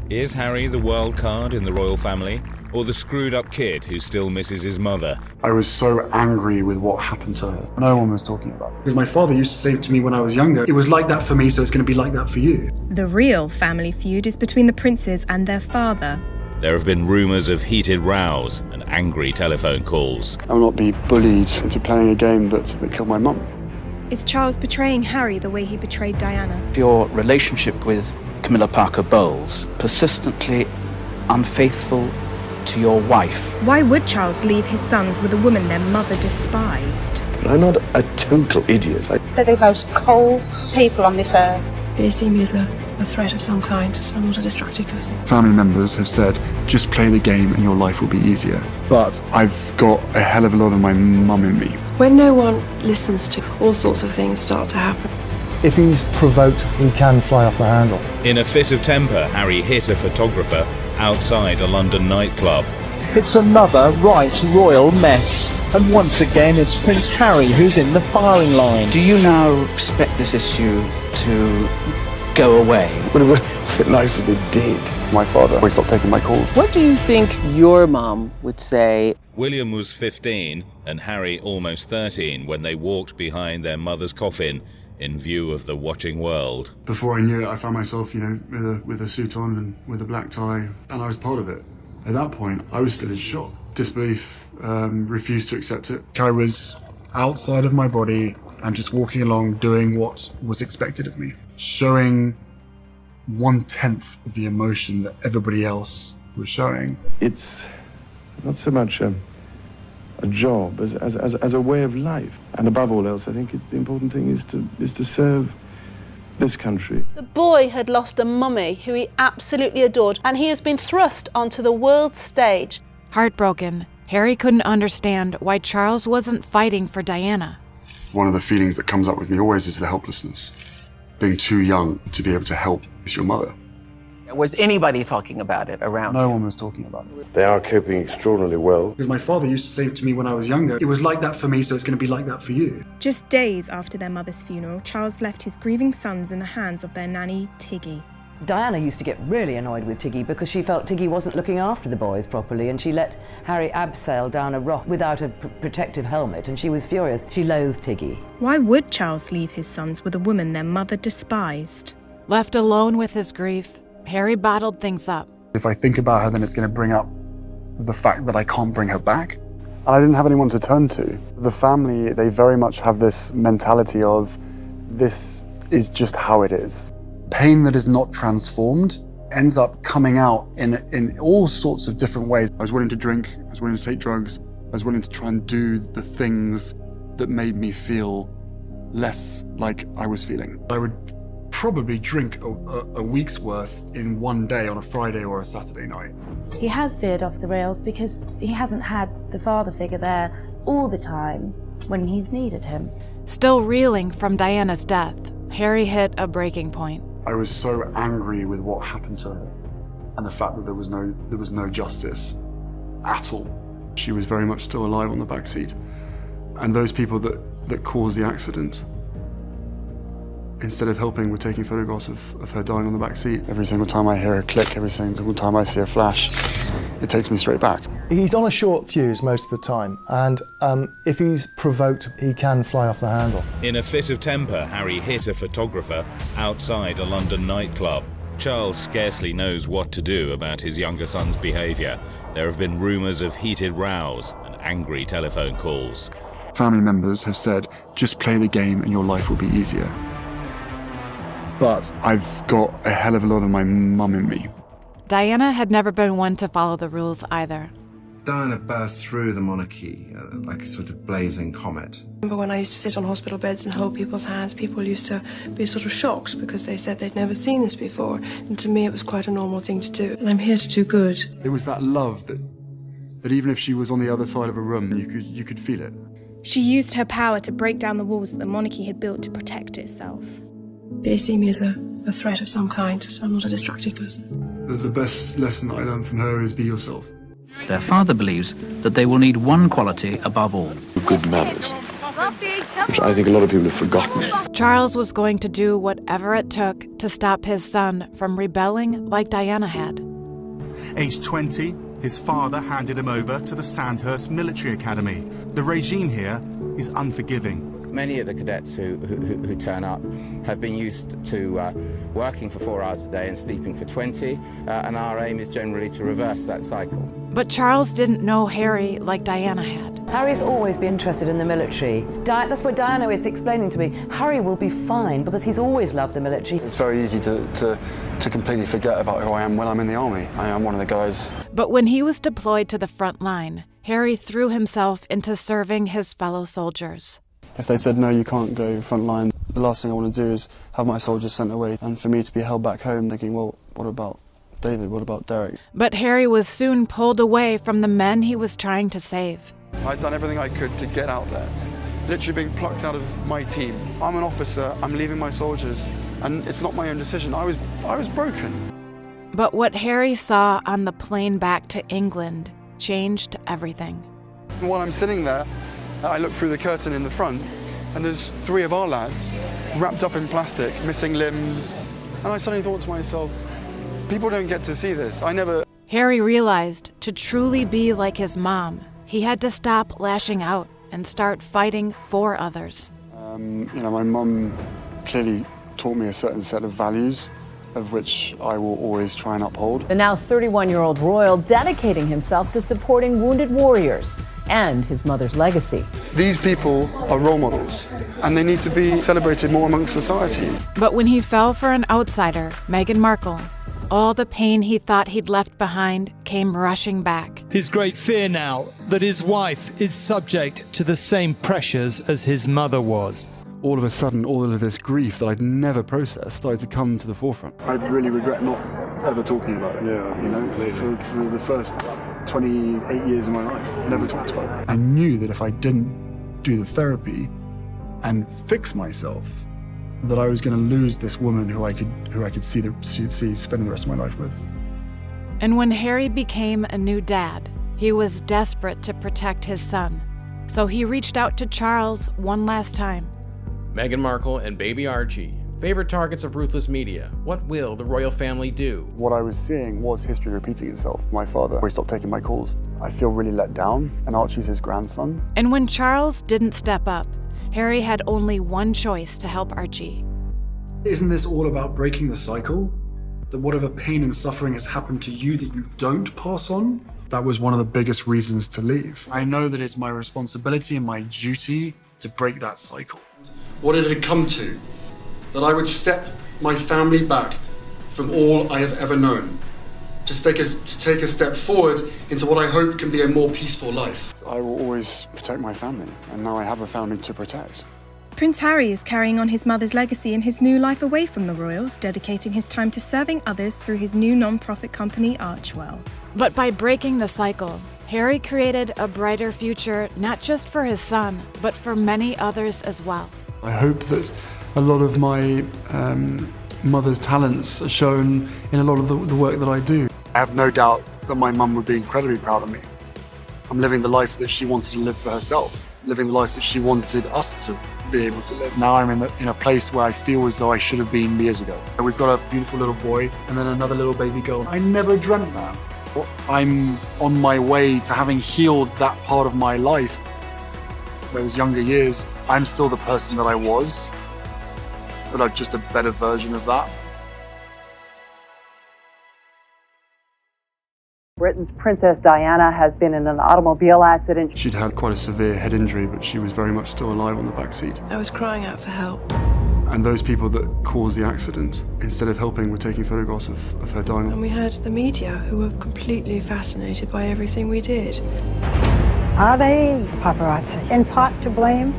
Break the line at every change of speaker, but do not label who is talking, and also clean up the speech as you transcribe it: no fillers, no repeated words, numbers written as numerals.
Is Harry the wild card in the royal family, or the screwed-up kid who still misses his mother?
I was so angry with what happened to her. No one was talking about it. Because my father used to say to me when I was younger, it was like that for me, so it's going to be like that for you.
The real family feud is between the princes and their father.
There have been rumours of heated rows and angry telephone calls.
I will not be bullied into playing a game that killed my mum.
Is Charles betraying Harry the way he betrayed Diana?
Your relationship with Camilla Parker Bowles, persistently unfaithful to your wife.
Why would Charles leave his sons with a woman their mother despised?
I'm not a total idiot.
They're the most cold people on this earth.
They see me as a threat of some kind, so I'm not a destructive person.
Family members have said, just play the game and your life will be easier. But I've got a hell of a lot of my mum in me.
When no one listens to, all sorts of things start to happen.
If he's provoked, he can fly off the handle.
In a fit of temper, Harry hit a photographer outside a London nightclub.
It's another right royal mess. And once again, it's Prince Harry who's in the firing line.
Do you now expect this issue to go away?
Would have been nice if it did.
My father always stopped taking my calls.
What do you think your mom would say?
William was 15 and Harry almost 13 when they walked behind their mother's coffin in view of the watching world.
Before I knew it, I found myself, with a suit on and with a black tie, and I was part of it. At that point, I was still in shock. Disbelief, refused to accept it. I was outside of my body and just walking along doing what was expected of me. Showing 1/10 of the emotion that everybody else was showing.
It's not so much a job as a way of life. And above all else, I think the important thing is to serve this country.
The boy had lost a mummy who he absolutely adored, and he has been thrust onto the world stage.
Heartbroken, Harry couldn't understand why Charles wasn't fighting for Diana.
One of the feelings that comes up with me always is the helplessness. Being too young to be able to help your mother.
Was anybody talking about it around?
No one was talking about it.
They are coping extraordinarily well.
Because my father used to say to me when I was younger, it was like that for me, so it's going to be like that for you.
Just days after their mother's funeral, Charles left his grieving sons in the hands of their nanny, Tiggy.
Diana used to get really annoyed with Tiggy because she felt Tiggy wasn't looking after the boys properly, and she let Harry abseil down a rock without a protective helmet, and she was furious. She loathed Tiggy.
Why would Charles leave his sons with a woman their mother despised?
Left alone with his grief, Harry bottled things up.
If I think about her, then it's going to bring up the fact that I can't bring her back. And I didn't have anyone to turn to. The family, they very much have this mentality of, this is just how it is. Pain that is not transformed ends up coming out in all sorts of different ways. I was willing to drink, I was willing to take drugs, I was willing to try and do the things that made me feel less like I was feeling. I would probably drink a week's worth in one day on a Friday or a Saturday night.
He has veered off the rails because he hasn't had the father figure there all the time when he's needed him.
Still reeling from Diana's death, Harry hit a breaking point.
I was so angry with what happened to her and the fact that there was no justice at all. She was very much still alive on the back seat, and those people that caused the accident, instead of helping, were taking photographs of her dying on the back seat. Every single time I hear a click, every single time I see a flash, it takes me straight back.
He's on a short fuse most of the time, and if he's provoked, he can fly off the handle.
In a fit of temper, Harry hit a photographer outside a London nightclub. Charles scarcely knows what to do about his younger son's behaviour. There have been rumours of heated rows and angry telephone calls.
Family members have said, just play the game and your life will be easier. But I've got a hell of a lot of my mum in me.
Diana had never been one to follow the rules either.
Diana burst through the monarchy like a sort of blazing comet.
I remember when I used to sit on hospital beds and hold people's hands, people used to be sort of shocked because they said they'd never seen this before. And to me, it was quite a normal thing to do. And I'm here to do good.
It was that love that even if she was on the other side of a room, you could feel it.
She used her power to break down the walls that the monarchy had built to protect itself.
They see me as a threat of some kind, so I'm not a destructive person.
The best lesson that I learned from her is be yourself.
Their father believes that they will need one quality above all.
Good manners. which I think a lot of people have forgotten.
Charles was going to do whatever it took to stop his son from rebelling like Diana had.
Aged 20, his father handed him over to the Sandhurst Military Academy. The regime here is unforgiving.
Many of the cadets who turn up have been used to working for 4 hours a day and sleeping for 20, and our aim is generally to reverse that cycle.
But Charles didn't know Harry like Diana had.
Harry's always been interested in the military. That's what Diana is explaining to me. Harry will be fine because he's always loved the military.
It's very easy to completely forget about who I am when I'm in the army. I am one of the guys.
But when he was deployed to the front line, Harry threw himself into serving his fellow soldiers.
If they said, no, you can't go front line, the last thing I want to do is have my soldiers sent away. And for me to be held back home thinking, well, what about David? What about Derek?
But Harry was soon pulled away from the men he was trying to save.
I'd done everything I could to get out there, literally being plucked out of my team. I'm an officer, I'm leaving my soldiers, and it's not my own decision. I was broken.
But what Harry saw on the plane back to England changed everything.
And while I'm sitting there, I look through the curtain in the front, and there's 3 of our lads wrapped up in plastic, missing limbs. And I suddenly thought to myself, people don't get to see this.
Harry realized to truly be like his mom, he had to stop lashing out and start fighting for others.
My mum clearly taught me a certain set of values, of which I will always try and uphold.
The now 31-year-old royal dedicating himself to supporting wounded warriors and his mother's legacy.
These people are role models, and they need to be celebrated more amongst society.
But when he fell for an outsider, Meghan Markle, all the pain he thought he'd left behind came rushing back.
His great fear now that his wife is subject to the same pressures as his mother was.
All of a sudden, all of this grief that I'd never processed started to come to the forefront. I really regret not ever talking about it. For the first 28 years of my life, never talked about it. I knew that if I didn't do the therapy and fix myself, that I was going to lose this woman who I could see spending the rest of my life with.
And when Harry became a new dad, he was desperate to protect his son. So he reached out to Charles one last time.
Meghan Markle and baby Archie, favorite targets of ruthless media. What will the royal family do?
What I was seeing was history repeating itself. My father, he stopped taking my calls. I feel really let down, and Archie's his grandson.
And when Charles didn't step up, Harry had only one choice to help Archie.
Isn't this all about breaking the cycle? That whatever pain and suffering has happened to you that you don't pass on? That was one of the biggest reasons to leave. I know that it's my responsibility and my duty to break that cycle. What did it come to? That I would step my family back from all I have ever known, to take a step forward into what I hope can be a more peaceful life. I will always protect my family, and now I have a family to protect.
Prince Harry is carrying on his mother's legacy in his new life away from the royals, dedicating his time to serving others through his new non-profit company, Archwell.
But by breaking the cycle, Harry created a brighter future not just for his son, but for many others as well.
I hope that a lot of my mother's talents are shown in a lot of the work that I do. I have no doubt that my mum would be incredibly proud of me. I'm living the life that she wanted to live for herself, living the life that she wanted us to be able to live. Now I'm in a place where I feel as though I should have been years ago. We've got a beautiful little boy and then another little baby girl. I never dreamt that. I'm on my way to having healed that part of my life. Those younger years, I'm still the person that I was, but I'm just a better version of that.
Britain's Princess Diana has been in an automobile accident.
She'd had quite a severe head injury, but she was very much still alive on the back seat.
I was crying out for help.
And those people that caused the accident, instead of helping, were taking photographs of her dying.
And we had the media who were completely fascinated by everything we did.
Are they paparazzi in part to blame?